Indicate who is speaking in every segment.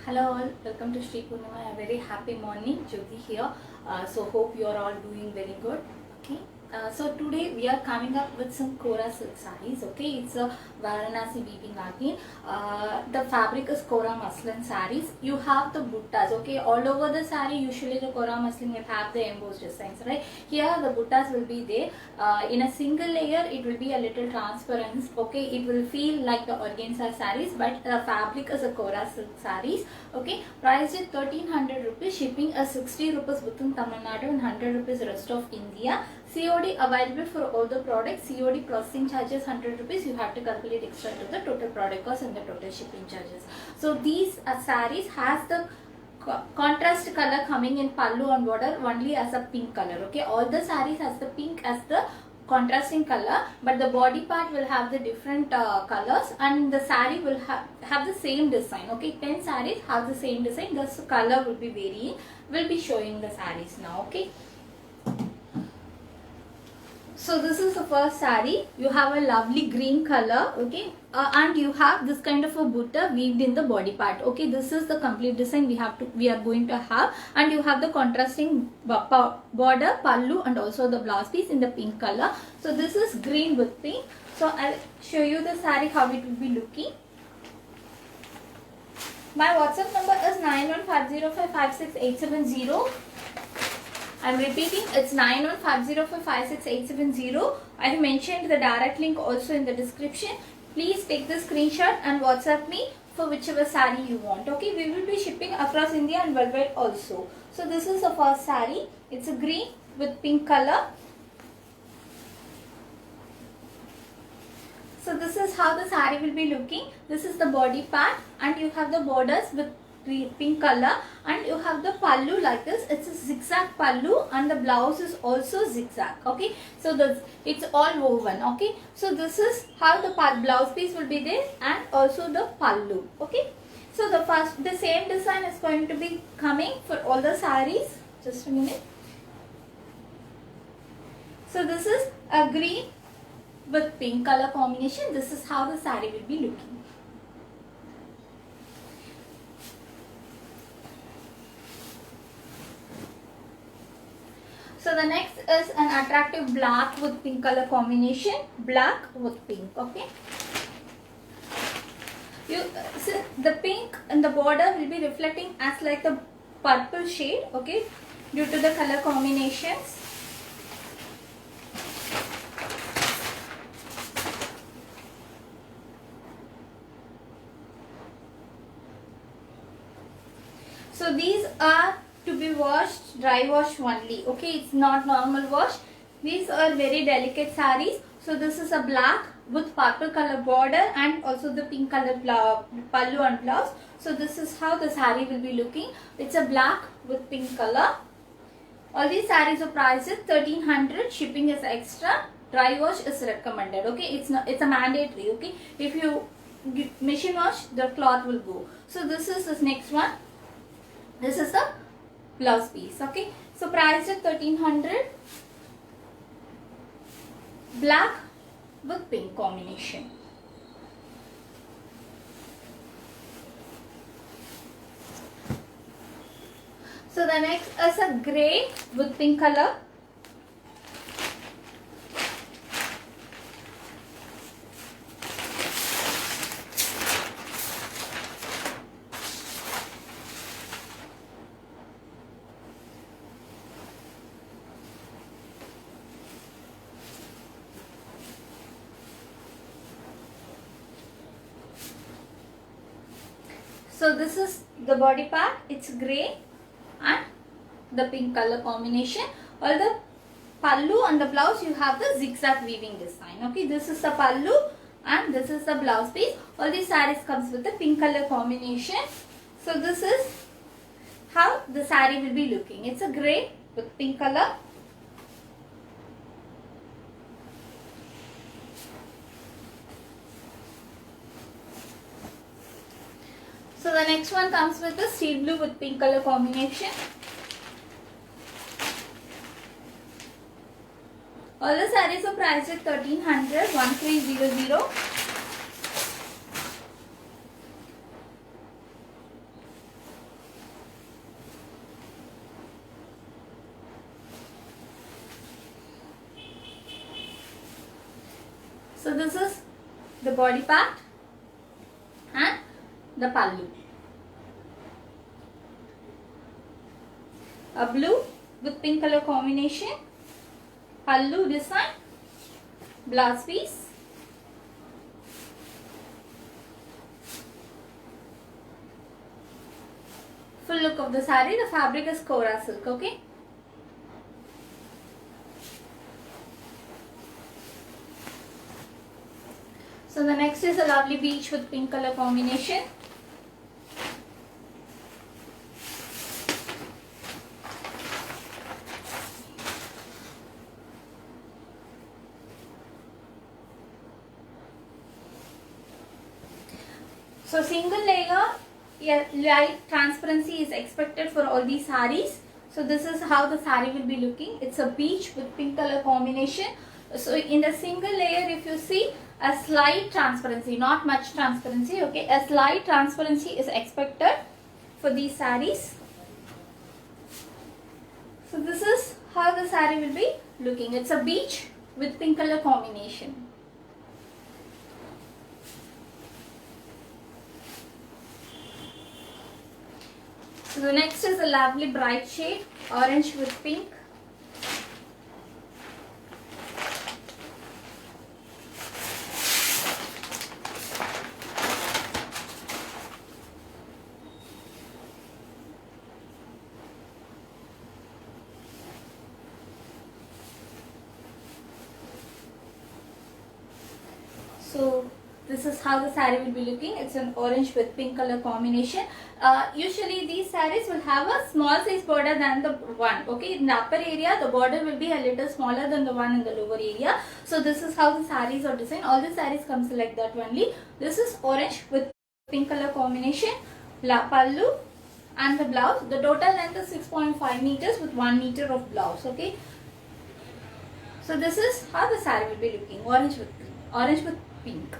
Speaker 1: Hello all, welcome to Shri Purnima. A very happy morning, Jyoti here. So hope you are all doing very good. Okay. So today we are coming up with some Kora silk sarees. Okay, it's a Varanasi weaving again. The fabric is Kora muslin sarees. You have the buttas. Okay, all over the saree. Usually the Kora muslin will have the embossed designs, right? Here the buttas will be there. In a single layer, it will be a little transparent. Okay, it will feel like the organza sarees, but the fabric is a Kora silk sarees. Okay, price is 1300 rupees. Shipping is 60 rupees within Tamil Nadu and 100 rupees rest of India. COD available for all the products. COD processing charges 100 rupees. You have to calculate extra to the total product cost and the total shipping charges. So these sarees has the contrast color coming in pallu and border only as a pink color. Okay, all the sarees has the pink as the contrasting color, but the body part will have the different colors, and the saree will have the same design. Okay, 10 sarees have the same design. The color will be varying. We'll be showing the sarees now. Okay, so this is the first saree. You have a lovely green color. Okay, and you have this kind of a butta weaved in the body part. Okay, this is the complete design we are going to have, and you have the contrasting border, pallu, and also the blouse piece in the pink color. So this is green with pink. So I'll show you the saree how it will be looking. My WhatsApp number is 9150556870. I'm repeating, it's 9150556870. I have mentioned the direct link also in the description. Please take the screenshot and WhatsApp me for whichever saree you want. Okay, we will be shipping across India and worldwide also. So this is the first saree. It's a green with pink color. So this is how the saree will be looking. This is the body part, and you have the borders with pink color, and you have the pallu like this. It's a zigzag pallu, and the blouse is also zigzag. Okay, so it's all woven. Okay, so this is how the blouse piece will be there, and also the pallu. Okay, so the same design is going to be coming for all the sarees. Just a minute. So this is a green with pink color combination. This is how the saree will be looking. So the next is an attractive black with pink color combination. Black with pink. Okay. So the pink and the border will be reflecting as like the purple shade. Okay, due to the color combinations. So these are to be washed, dry wash only. Okay, it's not normal wash. These are very delicate sarees. So this is a black with purple color border and also the pink color pallu and blouse. So this is how the saree will be looking. It's a black with pink color. All these sarees are priced 1300. Shipping is extra. Dry wash is recommended. Okay, it's a mandatory. Okay, if you machine wash, the cloth will go. So this is this next one. This is the blouse piece. Okay, so priced at 1300. Black with pink combination. So the next is a grey with pink color. So this is the body part. It's grey and the pink color combination. All the pallu and the blouse, you have the zigzag weaving design. Okay, this is the pallu and this is the blouse piece. All these sarees comes with the pink color combination. So this is how the saree will be looking. It's a grey with pink color. So the next one comes with the steel blue with pink color combination. All the sarees are priced at 1300, 1300. So this is the body part and the pallu. A blue with pink color combination, pallu design, blouse piece. Full look of the saree. The fabric is Kora silk. Okay. So the next is a lovely beach with pink color combination. So single layer, light transparency is expected for all these sarees. So this is how the saree will be looking. It's a beach with pink color combination. So in the single layer, if you see, a slight transparency, not much transparency, okay, a slight transparency is expected for these sarees. So this is how the saree will be looking. It's a beach with pink color combination. So the next is a lovely bright shade, orange with pink. So this is how the saree will be looking. It's an orange with pink color combination. Usually these sarees will have a small size border than the one. Okay, in the upper area the border will be a little smaller than the one in the lower area. So this is how the sarees are designed. All the sarees comes like that only. This is orange with pink color combination, pallu and the blouse. The total length is 6.5 meters with 1 meter of blouse. Okay. So this is how the saree will be looking. Orange with pink.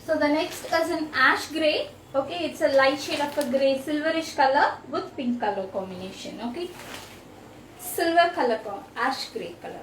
Speaker 1: So the next is an ash grey. Okay, it's a light shade of a grey, silverish color with pink color combination. Okay, silver color, ash grey color.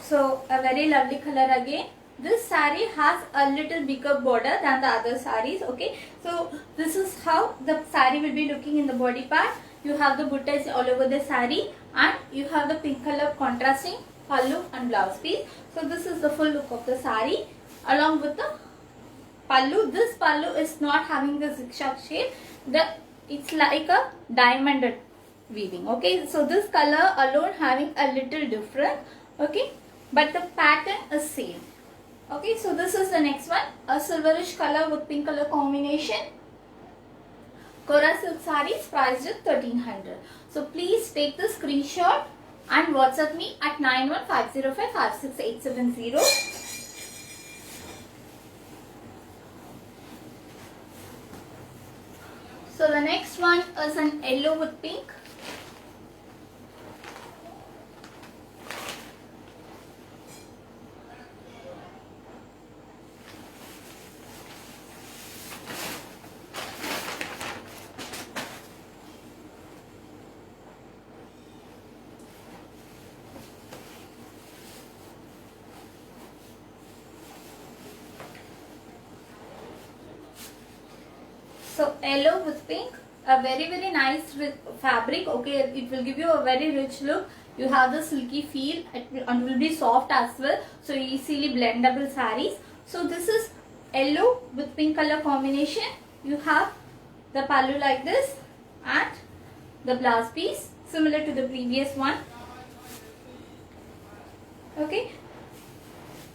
Speaker 1: So a very lovely color again. This saree has a little bigger border than the other sarees. Okay, so this is how the saree will be looking in the body part. You have the buttas all over the saree and you have the pink color contrasting pallu and blouse piece. So this is the full look of the saree along with the pallu. This pallu is not having the zigzag shape. It's like a diamonded weaving. Okay, so this color alone having a little different. Okay, but the pattern is same. Okay, so this is the next one, a silverish color with pink color combination. Kora silk sarees priced at 1300. So please take the screenshot and WhatsApp me at 9150556870. So the next one is an yellow with pink. So yellow with pink, a very nice fabric. Okay, it will give you a very rich look. You have the silky feel and will be soft as well. So easily blendable sarees. So this is yellow with pink color combination. You have the pallu like this and the blouse piece similar to the previous one. Okay.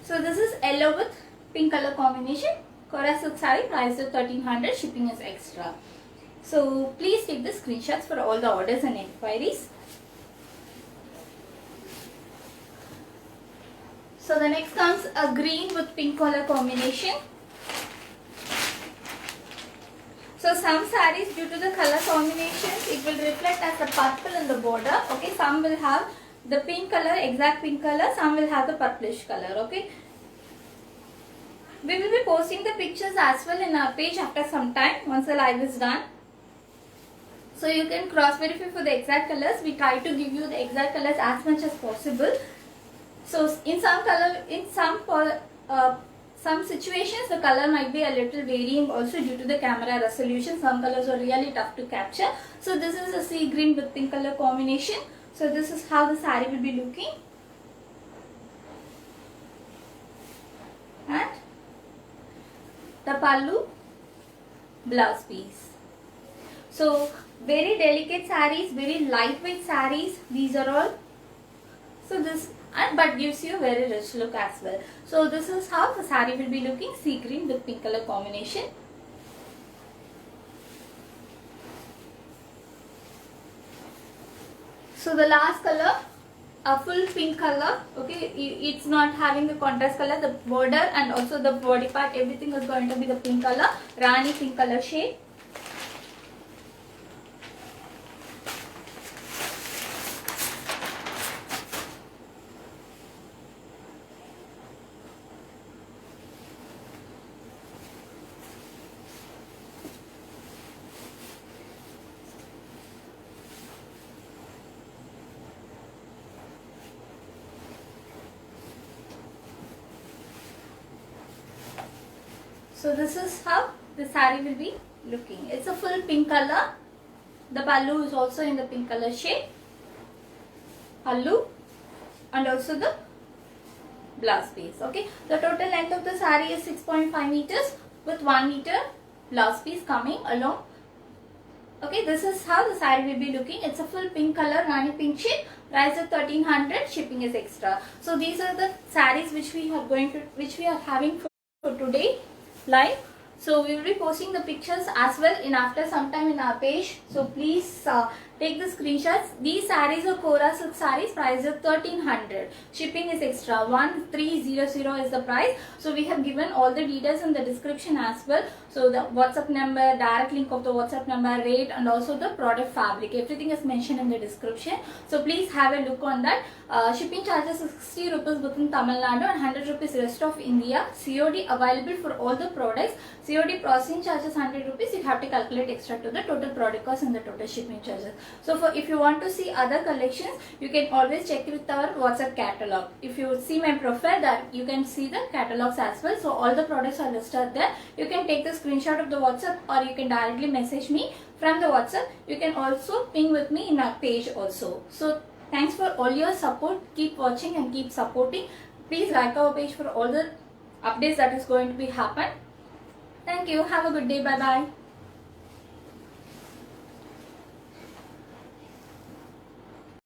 Speaker 1: So this is yellow with pink color combination. Kora silk saree priced at 1300. Shipping is extra. So please take the screenshots for all the orders and inquiries. So the next comes a green with pink color combination. So some sarees, due to the color combinations, it will reflect as the purple in the border. Okay, some will have the pink color, exact pink color. Some will have the purplish color. Okay. We will be posting the pictures as well in our page after some time once the live is done. So you can cross verify for the exact colors. We try to give you the exact colors as much as possible. So in some situations the color might be a little varying also due to the camera resolution. Some colors are really tough to capture. So this is a sea green with pink color combination. So this is how the saree will be looking. And the pallu, blouse piece. So very delicate sarees, very lightweight sarees. These are all. So this but gives you a very rich look as well. So this is how the saree will be looking, sea green with pink color combination. So the last color, a full pink color. Okay, it's not having the contrast color. The border and also the body part, everything is going to be the pink color, Rani pink color shade. So this is how the saree will be looking. It's a full pink color. The pallu is also in the pink color shade. Pallu and also the blouse piece. Okay. The total length of the saree is 6.5 meters with 1 meter blouse piece coming along. Okay. This is how the saree will be looking. It's a full pink color, Rani pink shade. Price of 1300. Shipping is extra. So these are the sarees which we are having for today live. So we will be posting the pictures as well in after some time in our page. So please take the screenshots. These sarees are Kora silk sarees. Price is 1300. Shipping is extra. 1300 is the price. So we have given all the details in the description as well. So the WhatsApp number, direct link of the WhatsApp number, rate, and also the product fabric. Everything is mentioned in the description. So please have a look on that. Shipping charges is 60 rupees within Tamil Nadu and 100 rupees rest of India. COD available for all the products. COD processing charges 100 rupees. You have to calculate extra to the total product cost and the total shipping charges. So if you want to see other collections, you can always check with our WhatsApp catalog. If you see my profile, that you can see the catalogs as well. So all the products are listed there. You can take the screenshot of the WhatsApp or you can directly message me from the WhatsApp. You can also ping with me in our page also. So thanks for all your support. Keep watching and keep supporting. Please like our page for all the updates that is going to be happen. Thank you. Have a good day. Bye bye.